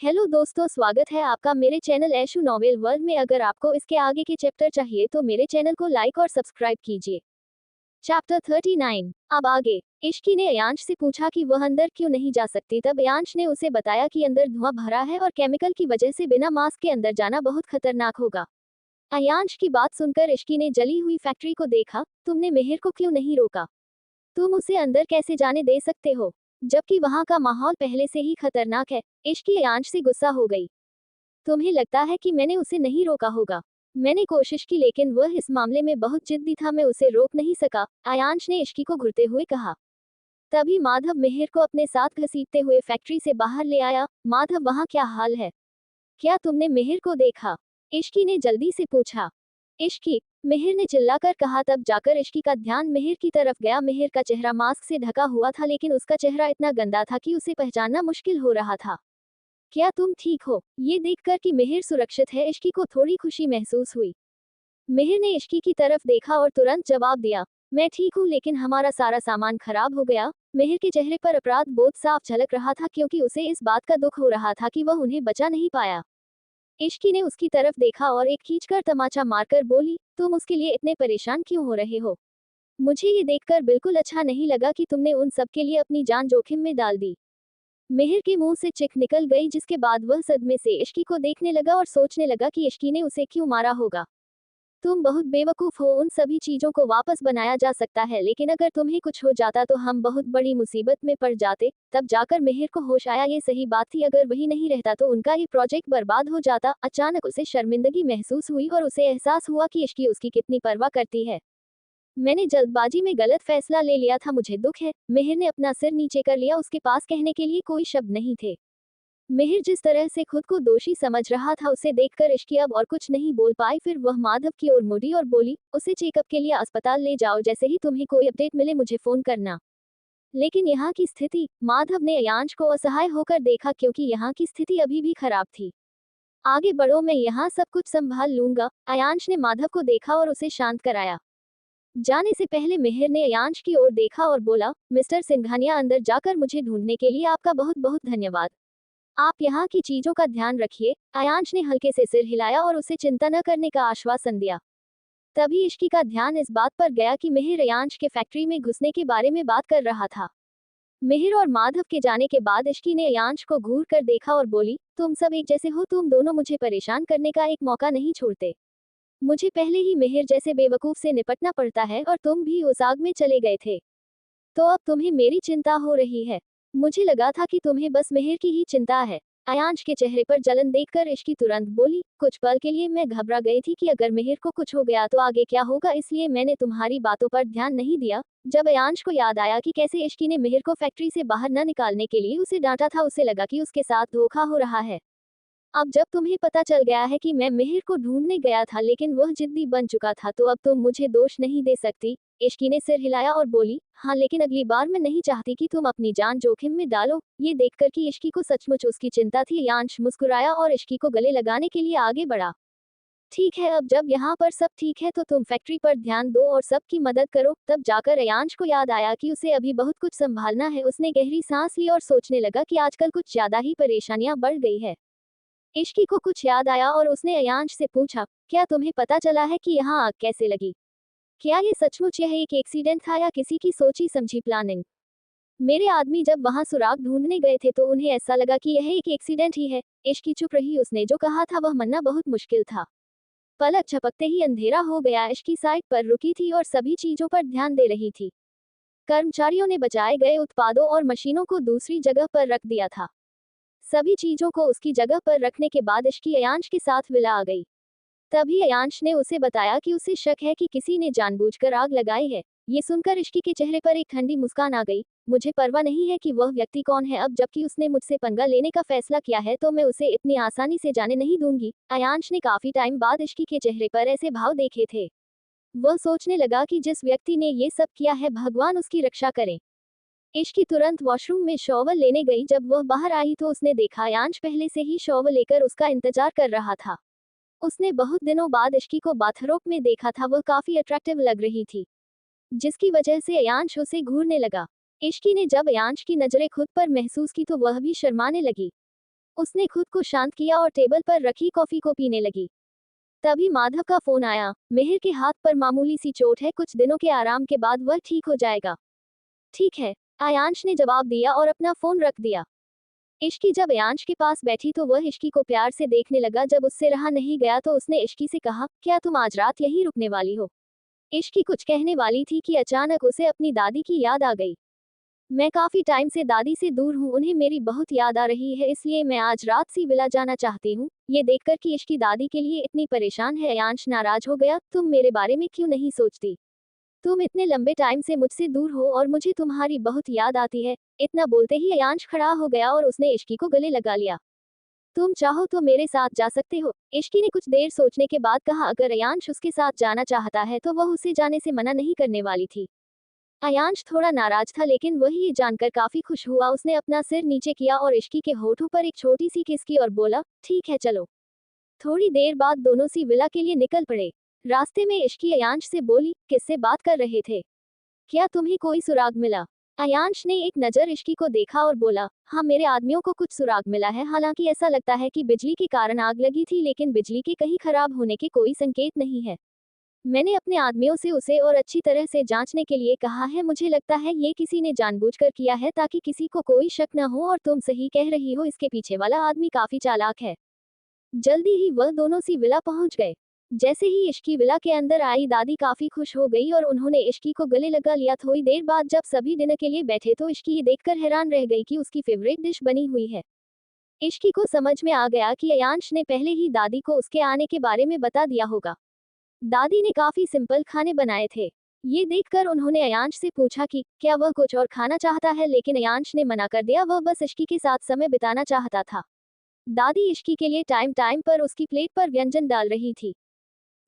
Hello दोस्तों, स्वागत है आपका मेरे चैनल ऐशू नॉवेल वर्ल्ड में। अगर आपको इसके आगे के चैप्टर चाहिए तो मेरे चैनल को लाइक और सब्सक्राइब कीजिए। चैप्टर 39। अब आगे। इश्की ने अयांश से पूछा कि वह अंदर क्यों नहीं जा सकती। तब अयांश ने उसे बताया कि अंदर धुआं भरा है और केमिकल की वजह से बिना मास्क के अंदर जाना बहुत खतरनाक होगा। अयांश की बात सुनकर इश्की ने जली हुई फैक्ट्री को देखा। तुमने मेहर को क्यों नहीं रोका? तुम उसे अंदर कैसे जाने दे सकते हो, जबकि वहां का माहौल पहले से ही खतरनाक है? इश्की अयांश से गुस्सा हो गई। तुम्हें लगता है कि मैंने उसे नहीं रोका होगा? मैंने कोशिश की लेकिन वह इस मामले में बहुत जिद्दी था, मैं उसे रोक नहीं सका, अयांश ने इश्की को घुरते हुए कहा। तभी माधव मेहर को अपने साथ घसीटते हुए फैक्ट्री से बाहर ले आया। माधव, वहां क्या हाल है? क्या तुमने मेहर को देखा? इश्की ने जल्दी से पूछा। इश्की, मेहर ने चिल्लाकर कहा। तब जाकर इश्की का ध्यान मेहर की तरफ गया। मेहर का चेहरा मास्क से ढका हुआ था लेकिन उसका चेहरा इतना गंदा था कि उसे पहचानना मुश्किल हो रहा था। क्या तुम ठीक हो? ये देखकर कि मेहर सुरक्षित है, इश्की को थोड़ी खुशी महसूस हुई। मेहर ने इश्की की तरफ देखा और तुरंत जवाब दिया, मैं ठीक हूँ, लेकिन हमारा सारा सामान खराब हो गया। मेहर के चेहरे पर अपराध बोध साफ झलक रहा था क्योंकि उसे इस बात का दुख हो रहा था कि वह उन्हें बचा नहीं पाया। इश्की ने उसकी तरफ देखा और एक खींचकर तमाचा मारकर बोली, तुम उसके लिए इतने परेशान क्यों हो रहे हो? मुझे ये देखकर बिल्कुल अच्छा नहीं लगा कि तुमने उन सब के लिए अपनी जान जोखिम में डाल दी। मेहर के मुंह से चिक निकल गई, जिसके बाद वह सदमे से इश्की को देखने लगा और सोचने लगा कि इश्की ने उसे क्यों मारा होगा। तुम बहुत बेवकूफ हो, उन सभी चीजों को वापस बनाया जा सकता है, लेकिन अगर तुम्हें कुछ हो जाता तो हम बहुत बड़ी मुसीबत में पड़ जाते। तब जाकर मेहर को होश आया, ये सही बात थी, अगर वही नहीं रहता तो उनका ये प्रोजेक्ट बर्बाद हो जाता। अचानक उसे शर्मिंदगी महसूस हुई और उसे एहसास हुआ कि इश्की उसकी कितनी परवाह करती है। मैंने जल्दबाजी में गलत फैसला ले लिया था, मुझे दुख है। मेहर ने अपना सिर नीचे कर लिया, उसके पास कहने के लिए कोई शब्द नहीं थे। मेहर जिस तरह से खुद को दोषी समझ रहा था उसे देखकर इश्की अब और कुछ नहीं बोल पाई। फिर वह माधव की ओर मुड़ी और बोली, उसे चेकअप के लिए अस्पताल ले जाओ, जैसे ही तुम्हें कोई अपडेट मिले मुझे फोन करना। लेकिन यहाँ की स्थिति? माधव ने अयांश को असहाय होकर देखा क्योंकि यहाँ की स्थिति अभी भी खराब थी। आगे बढ़ो, मैं यहाँ सब कुछ संभाल लूंगा, अयांश ने माधव को देखा और उसे शांत कराया। जाने से पहले मेहर ने अयांश की ओर देखा और बोला, मिस्टर सिंघानिया, अंदर जाकर मुझे ढूंढने के लिए आपका बहुत बहुत धन्यवाद। आप यहाँ की चीजों का ध्यान रखिए। अयांश ने हल्के से सिर हिलाया और उसे चिंता न करने का आश्वासन दिया। तभी इश्की का ध्यान इस बात पर गया कि मेहर अयांश के फैक्ट्री में घुसने के बारे में बात कर रहा था। मेहर और माधव के जाने के बाद इश्की ने अयांश को घूर कर देखा और बोली, तुम सब एक जैसे हो, तुम दोनों मुझे परेशान करने का एक मौका नहीं छोड़ते। मुझे पहले ही मेहर जैसे बेवकूफ से निपटना पड़ता है और तुम भी उस आग में चले गए थे। तो अब तुम्हें मेरी चिंता हो रही है। मुझे लगा था कि तुम्हें बस मेहर की ही चिंता है। अयांश के चेहरे पर जलन देखकर इश्की तुरंत बोली, कुछ पल के लिए मैं घबरा गई थी कि अगर मेहर को कुछ हो गया तो आगे क्या होगा, इसलिए मैंने तुम्हारी बातों पर ध्यान नहीं दिया। जब अयांश को याद आया कि कैसे इश्की ने मेहर को फैक्ट्री से बाहर न निकालने के लिए उसे डांटा था, उसे लगा कि उसके साथ धोखा हो रहा है। अब जब तुम्हें पता चल गया है कि मैं मेहर को ढूंढने गया था लेकिन वह जिद्दी बन चुका था, तो अब तुम मुझे दोष नहीं दे सकती। इश्की ने सिर हिलाया और बोली, हाँ, लेकिन अगली बार मैं नहीं चाहती कि तुम अपनी जान जोखिम में डालो। ये देखकर कि इश्की को सचमुच उसकी चिंता थी, अयांश मुस्कुराया और इश्की को गले लगाने के लिए आगे बढ़ा। ठीक है, अब जब यहाँ पर सब ठीक है तो तुम फैक्ट्री पर ध्यान दो और सबकी मदद करो। तब जाकर अयांश को याद आया कि उसे अभी बहुत कुछ संभालना है। उसने गहरी सांस ली और सोचने लगा कि आजकल कुछ ज्यादा ही परेशानियां बढ़ गई है। इश्की को कुछ याद आया और उसने अयांश से पूछा, क्या तुम्हें पता चला है कि यहाँ आग कैसे लगी? क्या ये सचमुच यह एक एक्सीडेंट था या किसी की सोची समझी प्लानिंग? मेरे आदमी जब वहां सुराग ढूंढने गए थे तो उन्हें ऐसा लगा कि यह एक एक्सीडेंट ही है। इश्की चुप रही, उसने जो कहा था वह मानना बहुत मुश्किल था। पलक झपकते ही अंधेरा हो गया। इश्की साइट पर रुकी थी और सभी चीजों पर ध्यान दे रही थी। कर्मचारियों ने बचाए गए उत्पादों और मशीनों को दूसरी जगह पर रख दिया था। सभी चीजों को उसकी जगह पर रखने के बाद इश्की अयांश के साथ विला आ गई। तभी अयांश ने उसे बताया कि उसे शक है कि किसी ने जानबूझकर आग लगाई है। ये सुनकर इश्की के चेहरे पर एक ठंडी मुस्कान आ गई। मुझे परवाह नहीं है कि वह व्यक्ति कौन है, अब जबकि उसने मुझसे पंगा लेने का फैसला किया है तो मैं उसे इतनी आसानी से जाने नहीं दूंगी। अयांश ने काफी टाइम बाद इश्की के चेहरे पर ऐसे भाव देखे थे। वह सोचने लगा कि जिस व्यक्ति ने ये सब किया है, भगवान उसकी रक्षा करे। इश्की तुरंत वॉशरूम में शॉवर लेने गई। जब वह बाहर आई तो उसने देखा अयांश पहले से ही शॉवर लेकर उसका इंतजार कर रहा था। उसने बहुत दिनों बाद इश्की को बाथरोब में देखा था, वह काफी अट्रैक्टिव लग रही थी, जिसकी वजह से अयांश उसे घूरने लगा। इश्की ने जब अयांश की नजरें खुद पर महसूस की तो वह भी शर्माने लगी। उसने खुद को शांत किया और टेबल पर रखी कॉफी को पीने लगी। तभी माधव का फोन आया। मिहिर के हाथ पर मामूली सी चोट है, कुछ दिनों के आराम के बाद वह ठीक हो जाएगा। ठीक है, आयांश ने जवाब दिया और अपना फोन रख दिया। इश्की जब आयांश के पास बैठी तो वह इश्की को प्यार से देखने लगा। जब उससे रहा नहीं गया तो उसने इश्की से कहा, क्या तुम आज रात यहीं रुकने वाली हो? इश्की कुछ कहने वाली थी कि अचानक उसे अपनी दादी की याद आ गई। मैं काफी टाइम से दादी से दूर हूँ, उन्हें मेरी बहुत याद आ रही है, इसलिए मैं आज रात सी विला जाना चाहती हूँ। ये देखकर कि इश्की दादी के लिए इतनी परेशान है, आयांश नाराज हो गया। तुम मेरे बारे में क्यों नहीं सोचती? तुम इतने लंबे टाइम से मुझसे दूर हो और मुझे तुम्हारी बहुत याद आती है। इतना बोलते ही आयांश खड़ा हो गया और उसने इश्की को गले लगा लिया। तुम चाहो तो मेरे साथ जा सकते हो, इश्की ने कुछ देर सोचने के बाद कहा। अगर आयांश उसके साथ जाना चाहता है तो वह उसे जाने से मना नहीं करने वाली थी। आयांश थोड़ा नाराज था, लेकिन वह ये जानकर काफी खुश हुआ। उसने अपना सिर नीचे किया और इश्की के होठों पर एक छोटी सी किस की और बोला, ठीक है चलो। थोड़ी देर बाद दोनों सी विला के लिए निकल पड़े। रास्ते में इश्की आयांश से बोली, किससे बात कर रहे थे? क्या तुम्हें कोई सुराग मिला? आयांश ने एक नजर इश्की को देखा और बोला, हाँ मेरे आदमियों को कुछ सुराग मिला है। हालांकि ऐसा लगता है कि बिजली के कारण आग लगी थी, लेकिन बिजली के कहीं खराब होने के कोई संकेत नहीं है। मैंने अपने आदमियों से उसे और अच्छी तरह से जांचने के लिए कहा है। मुझे लगता है ये किसी ने जानबूझकर किया है ताकि किसी को कोई शक न हो। और तुम सही कह रही हो, इसके पीछे वाला आदमी काफी चालाक है। जल्दी ही वह दोनों सी विला पहुंच गए। जैसे ही इश्की विला के अंदर आई, दादी काफी खुश हो गई और उन्होंने इश्की को गले लगा लिया। थोड़ी देर बाद जब सभी डिनर के लिए बैठे तो इश्की ये देखकर हैरान रह गई कि उसकी फेवरेट डिश बनी हुई है। इश्की को समझ में आ गया कि आयांश ने पहले ही दादी को उसके आने के बारे में बता दिया होगा। दादी ने काफी सिंपल खाने बनाए थे। ये देखकर उन्होंने आयांश से पूछा कि क्या वह कुछ और खाना चाहता है, लेकिन आयांश ने मना कर दिया। वह बस इश्की के साथ समय बिताना चाहता था। दादी इश्की के लिए टाइम टाइम पर उसकी प्लेट पर व्यंजन डाल रही थी।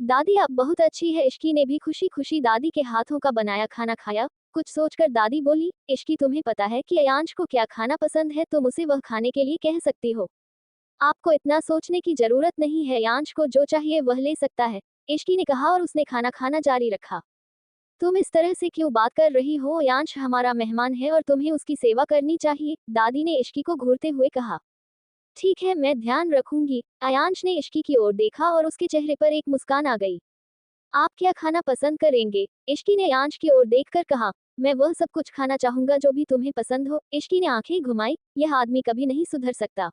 दादी आप बहुत अच्छी है। इश्की ने भी खुशी खुशी दादी के हाथों का बनाया खाना खाया। कुछ सोचकर दादी बोली, इश्की तुम्हें पता है कि आयांश को क्या खाना पसंद है, तुम उसे वह खाने के लिए कह सकती हो। आपको इतना सोचने की जरूरत नहीं है, आयांश को जो चाहिए वह ले सकता है, इश्की ने कहा और उसने खाना खाना जारी रखा। तुम इस तरह से क्यों बात कर रही हो? आयांश हमारा मेहमान है और तुम्हें उसकी सेवा करनी चाहिए, दादी ने इश्की को घूरते हुए कहा। ठीक है, मैं ध्यान रखूंगी। आयांश ने इश्की की ओर देखा और उसके चेहरे पर एक मुस्कान आ गई। आप क्या खाना पसंद करेंगे? इश्की ने आयांश की ओर देखकर कहा। मैं वह सब कुछ खाना चाहूंगा जो भी तुम्हें पसंद हो, इश्की ने आंखें घुमाई। यह आदमी कभी नहीं सुधर सकता।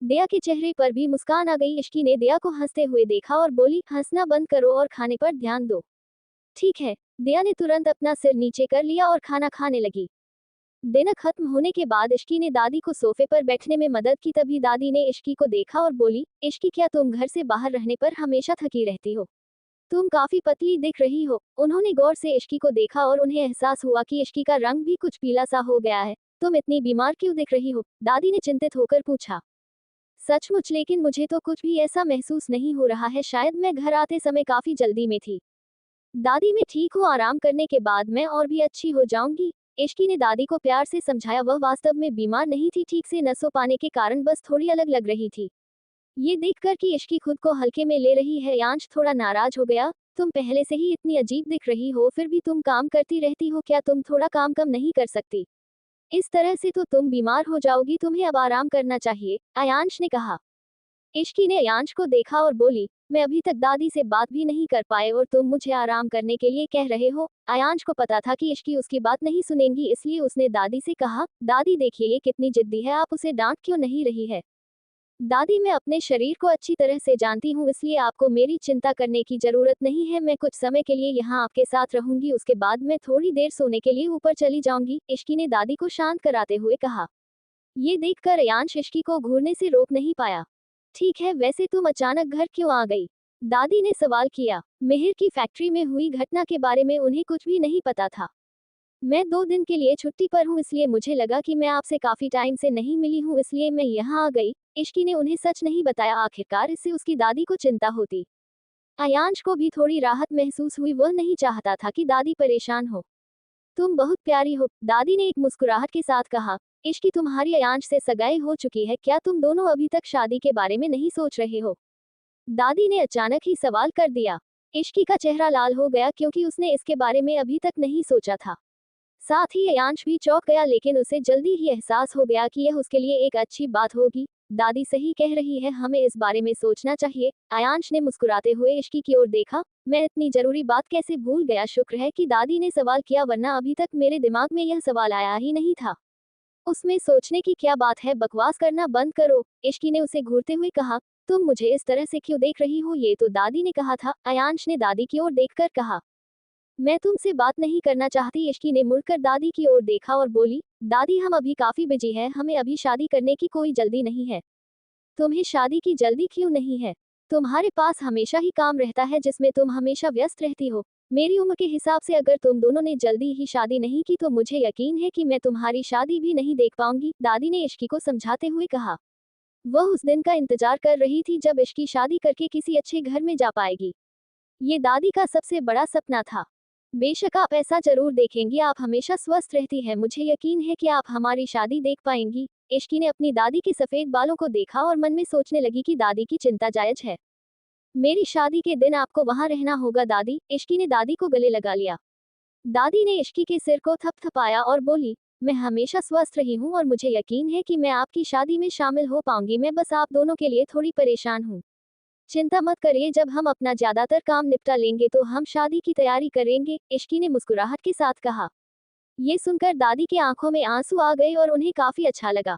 दया के चेहरे पर भी मुस्कान आ गई। इश्की ने दया को हंसते हुए देखा और बोली, हंसना बंद करो और खाने पर ध्यान दो। ठीक है। दया ने तुरंत अपना सिर नीचे कर लिया और खाना खाने लगी। डिनर खत्म होने के बाद इश्की ने दादी को सोफे पर बैठने में मदद की। तभी दादी ने इश्की को देखा और बोली, इश्की क्या तुम घर से बाहर रहने पर हमेशा थकी रहती हो? तुम काफी पतली दिख रही हो। उन्होंने गौर से इश्की को देखा और उन्हें एहसास हुआ कि इश्की का रंग भी कुछ पीला सा हो गया है। तुम इतनी बीमार क्यों दिख रही हो? दादी ने चिंतित होकर पूछा। सचमुच, लेकिन मुझे तो कुछ भी ऐसा महसूस नहीं हो रहा है। शायद मैं घर आते समय काफी जल्दी में थी। दादी मैं ठीक हूँ, आराम करने के बाद मैं और भी अच्छी हो जाऊंगी, इश्की ने दादी को प्यार से समझाया। वह वास्तव में बीमार नहीं थी, ठीक से न सो पाने के कारण बस थोड़ी अलग लग रही थी। ये देखकर कि इश्की खुद को हल्के में ले रही है, यांश थोड़ा नाराज हो गया। तुम पहले से ही इतनी अजीब दिख रही हो, फिर भी तुम काम करती रहती हो, क्या तुम थोड़ा काम कम नहीं कर सकती? इस तरह से तो तुम बीमार हो जाओगी, तुम्हें अब आराम करना चाहिए, आयांश ने कहा। इश्की ने आयांश को देखा और बोली, मैं अभी तक दादी से बात भी नहीं कर पाए और तुम मुझे आराम करने के लिए कह रहे हो। आयांश को पता था कि इश्की उसकी बात नहीं सुनेंगी, इसलिए उसने दादी से कहा, दादी देखिए ये कितनी जिद्दी है, आप उसे डांट क्यों नहीं रही है? दादी मैं अपने शरीर को अच्छी तरह से जानती हूँ, इसलिए आपको मेरी चिंता करने की जरूरत नहीं है। मैं कुछ समय के लिए यहाँ आपके साथ रहूंगी, उसके बाद मैं थोड़ी देर सोने के लिए ऊपर चली जाऊंगी, इश्की ने दादी को शांत कराते हुए कहा। ये देखकर आयांश इश्की को घूरने से रोक नहीं पाया। ठीक है, वैसे तुम अचानक घर क्यों आ गई? दादी ने सवाल किया। मिहिर की फैक्ट्री में हुई घटना के बारे में उन्हें कुछ भी नहीं पता था। मैं 2 दिन के लिए छुट्टी पर हूँ, इसलिए मुझे लगा कि मैं आपसे काफी टाइम से नहीं मिली हूँ, इसलिए मैं यहाँ आ गई, इश्की ने उन्हें सच नहीं बताया। आखिरकार इससे उसकी दादी को चिंता होती। आयांश को भी थोड़ी राहत महसूस हुई, वह नहीं चाहता था कि दादी परेशान हो। तुम बहुत प्यारी हो, दादी ने एक मुस्कुराहट के साथ कहा। इश्की तुम्हारी आयांश से सगाई हो चुकी है, क्या तुम दोनों अभी तक शादी के बारे में नहीं सोच रहे हो? दादी ने अचानक ही सवाल कर दिया। इश्की का चेहरा लाल हो गया क्योंकि उसने इसके बारे में अभी तक नहीं सोचा था। साथ ही आयांश भी चौंक गया, लेकिन उसे जल्दी ही एहसास हो गया कि यह उसके लिए एक अच्छी बात होगी। दादी सही कह रही है, हमें इस बारे में सोचना चाहिए। आयांश ने मुस्कुराते हुए इश्की की ओर देखा। मैं इतनी जरूरी बात कैसे भूल गया, शुक्र है कि दादी ने सवाल किया, वरना अभी तक मेरे दिमाग में यह सवाल आया ही नहीं था। उसमें सोचने की क्या बात है, बकवास करना बंद करो, इश्की ने उसे घूरते हुए कहा। तुम मुझे इस तरह से क्यों देख रही हो, ये तो दादी ने कहा था, आयांश ने दादी की ओर देखकर कहा। मैं तुमसे बात नहीं करना चाहती, इश्की ने मुड़कर दादी की ओर देखा और बोली, दादी हम अभी काफी बिजी हैं, हमें अभी शादी करने की कोई जल्दी नहीं है। तुम्हें शादी की जल्दी क्यों नहीं है? तुम्हारे पास हमेशा ही काम रहता है जिसमें तुम हमेशा व्यस्त रहती हो। मेरी उम्र के हिसाब से अगर तुम दोनों ने जल्दी ही शादी नहीं की तो मुझे यकीन है कि मैं तुम्हारी शादी भी नहीं देख पाऊंगी, दादी ने इश्की को समझाते हुए कहा। वह उस दिन का इंतजार कर रही थी जब इश्की शादी करके किसी अच्छे घर में जा पाएगी। ये दादी का सबसे बड़ा सपना था। बेशक आप ऐसा जरूर देखेंगी, आप हमेशा स्वस्थ रहती है, मुझे यकीन है कि आप हमारी शादी देख पाएंगी। इश्की ने अपनी दादी के सफेद बालों को देखा और मन में सोचने लगी कि दादी की चिंता जायज है। मेरी शादी के दिन आपको वहां रहना होगा दादी, इश्की ने दादी को गले लगा लिया। दादी ने इश्की के सिर को थपथपाया और बोली, मैं हमेशा स्वस्थ रही हूँ और मुझे यकीन है कि मैं आपकी शादी में शामिल हो पाऊंगी, मैं बस आप दोनों के लिए थोड़ी परेशान हूँ। चिंता मत करिए, जब हम अपना ज्यादातर काम निपटा लेंगे तो हम शादी की तैयारी करेंगे, इश्की ने मुस्कुराहट के साथ कहा। ये सुनकर दादी की आंखों में आंसू आ गए और उन्हें काफी अच्छा लगा।